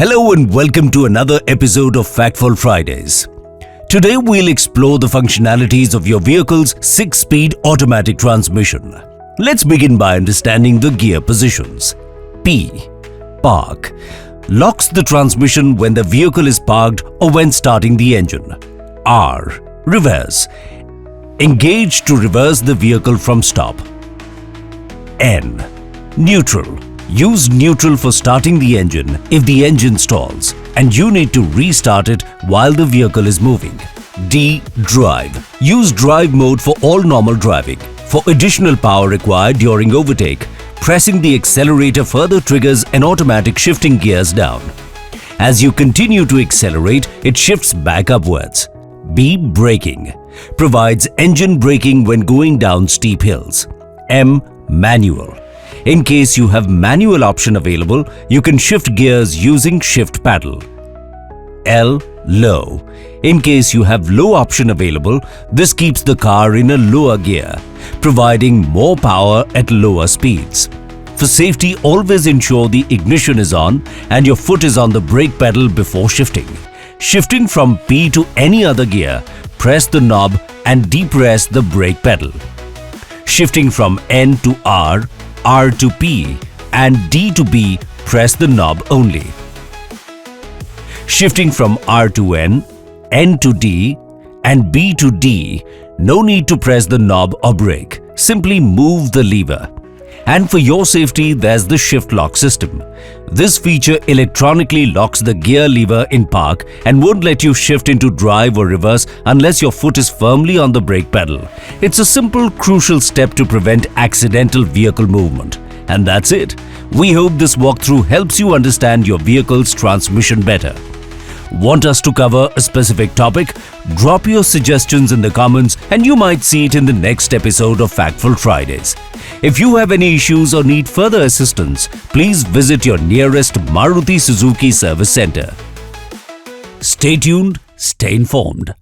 Hello and welcome to another episode of Factful Fridays. Today we'll explore the functionalities of your vehicle's 6-speed automatic transmission. Let's begin by understanding the gear positions. P. Park. Locks the transmission when the vehicle is parked or when starting the engine. R. Reverse. Engage to reverse the vehicle from stop. N. Neutral. Use neutral for starting the engine if the engine stalls and you need to restart it while the vehicle is moving. D. Drive. Use drive mode for all normal driving. For additional power required during overtake, pressing the accelerator further triggers an automatic shifting gears down. As you continue to accelerate, it shifts back upwards. B. Braking. Provides engine braking when going down steep hills. M. Manual. In case you have manual option available, you can shift gears using shift paddle. L. Low. In case you have low option available, this keeps the car in a lower gear, providing more power at lower speeds. For safety, always ensure the ignition is on and your foot is on the brake pedal before shifting. Shifting from P to any other gear, press the knob and depress the brake pedal. Shifting from N to R, R to P and D to B, press the knob only. Shifting from R to N, N to D and B to D, no need to press the knob or brake. Simply move the lever. And for your safety, there's the shift lock system. This feature electronically locks the gear lever in park and won't let you shift into drive or reverse unless your foot is firmly on the brake pedal. It's a simple, crucial step to prevent accidental vehicle movement. And that's it. We hope this walkthrough helps you understand your vehicle's transmission better. Want us to cover a specific topic? Drop your suggestions in the comments and you might see it in the next episode of Factful Fridays. If you have any issues or need further assistance, please visit your nearest Maruti Suzuki service center. Stay tuned, stay informed.